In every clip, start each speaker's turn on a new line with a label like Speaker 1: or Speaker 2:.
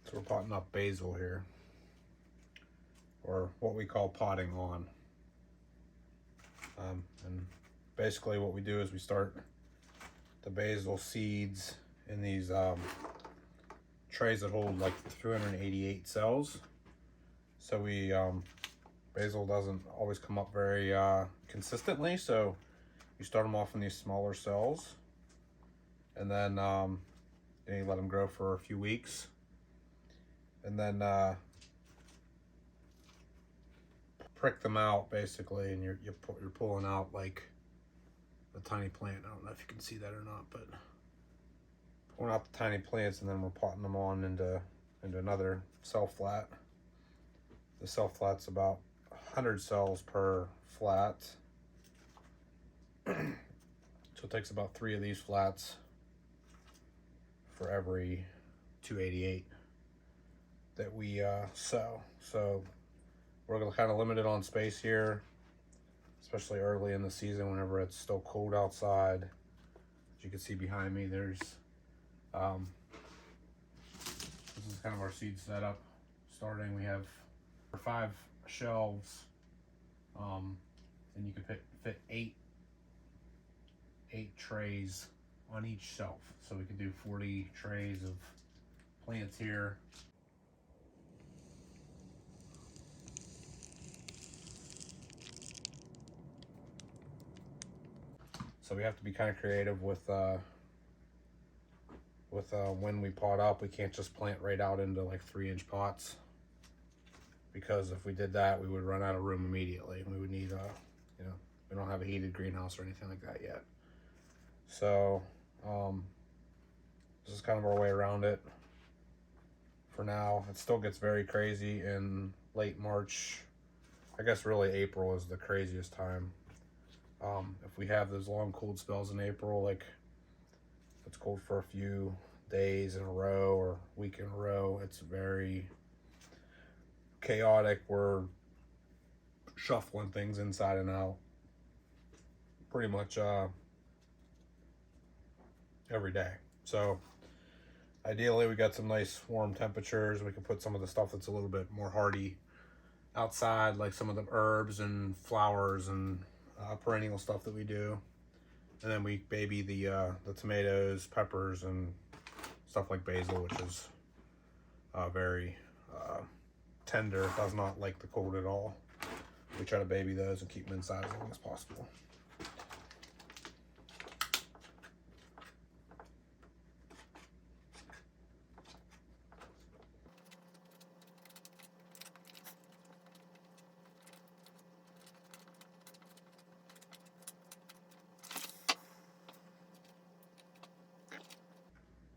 Speaker 1: So we're potting up basil here, or what we call potting on. And basically what we do is we start the basil seeds in these trays that hold like 388 cells. So we basil doesn't always come up very consistently, so you start them off in these smaller cells, and then you let them grow for a few weeks, and then prick them out basically, and you're pulling out like a tiny plant. I don't know if you can see that or not, but pulling out the tiny plants, and then we're potting them on into another cell flat. The cell flat's about 100 cells per flat, so it takes about 3 of these flats for every 288 that we sow. So we're gonna kind of limit it on space here, especially early in the season whenever it's still cold outside. As you can see behind me, there's this is kind of our seed setup. Starting, we have 5 shelves, and you can fit eight trays on each shelf. So we can do 40 trays of plants here. So we have to be kind of creative with when we pot up. We can't just plant right out into like 3-inch pots, because if we did that, we would run out of room immediately. We would need we don't have a heated greenhouse or anything like that yet. So this is kind of our way around it for now. It still gets very crazy in late March. I guess really April is the craziest time. If we have those long cold spells in April, like if it's cold for a few days in a row or week in a row, it's very chaotic. We're shuffling things inside and out pretty much every day. So ideally we got some nice warm temperatures. We can put some of the stuff that's a little bit more hardy outside, like some of the herbs and flowers and perennial stuff that we do, and then we baby the tomatoes, peppers, and stuff like basil, which is very tender, does not like the cold at all. We try to baby those and keep them inside as long as possible.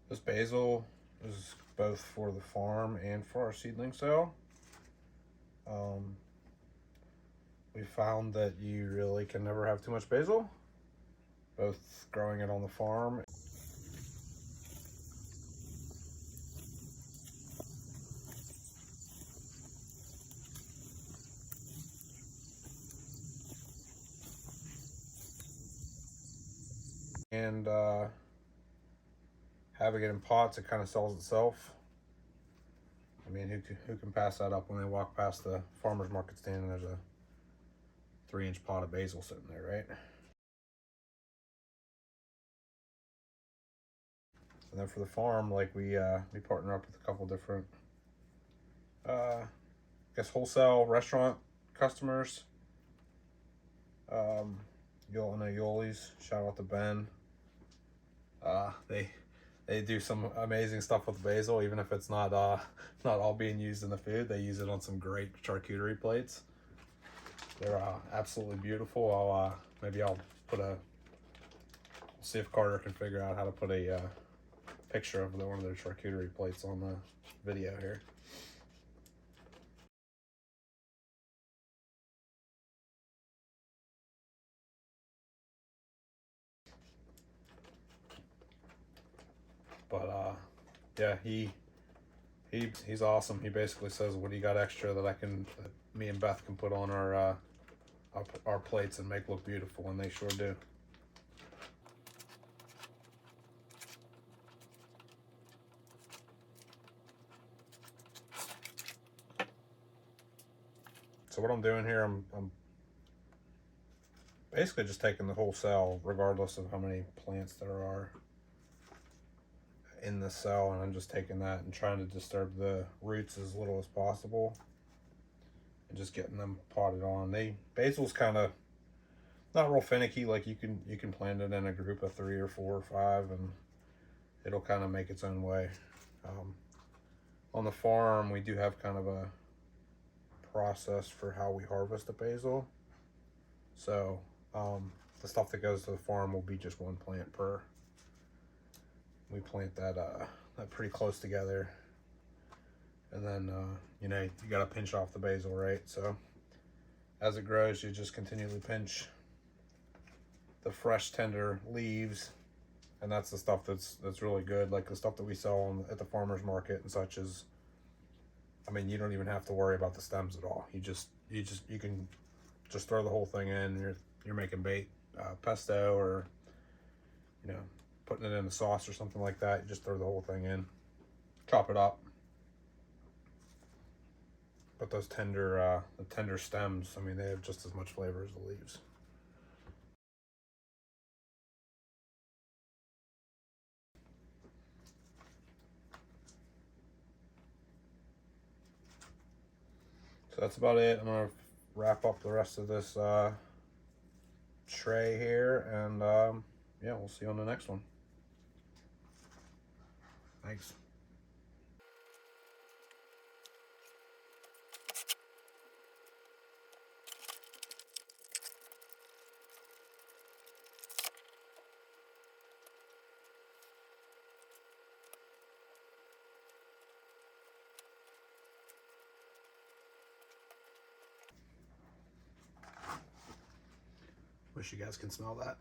Speaker 1: This basil is both for the farm and for our seedling sale. We found that you really can never have too much basil, both growing it on the farm and having it in pots. It kind of sells itself. I mean, who can pass that up when they walk past the farmer's market stand and there's a 3-inch pot of basil sitting there, right? And then for the farm, like we partner up with a couple different, I guess, wholesale restaurant customers. Yoli's, shout out to Ben. They do some amazing stuff with basil, even if it's not all being used in the food. They use it on some great charcuterie plates. They're absolutely beautiful. Maybe I'll see if Carter can figure out how to put a picture of one of their charcuterie plates on the video here. But yeah, he's awesome. He basically says, "What do you got extra that me and Beth can put on our plates and make look beautiful?" And they sure do. So what I'm doing here, I'm basically just taking the whole cell, regardless of how many plants there are in the cell, and I'm just taking that and trying to disturb the roots as little as possible, and just getting them potted on. Basil's kind of not real finicky. Like you can plant it in a group of 3 or 4 or 5, and it'll kind of make its own way. On the farm, we do have kind of a process for how we harvest the basil. So the stuff that goes to the farm will be just 1 plant per. We plant that pretty close together, and then you know, you got to pinch off the basil, right? So as it grows, you just continually pinch the fresh tender leaves, and that's the stuff that's really good. Like the stuff that we sell at the farmers market and such is, I mean, you don't even have to worry about the stems at all. You can just throw the whole thing in. You're making pesto, or you know, putting it in a sauce or something like that. You just throw the whole thing in, chop it up. But those the tender stems, I mean, they have just as much flavor as the leaves. So that's about it. I'm gonna wrap up the rest of this tray here, and yeah, we'll see you on the next one. Thanks. Wish you guys can smell that.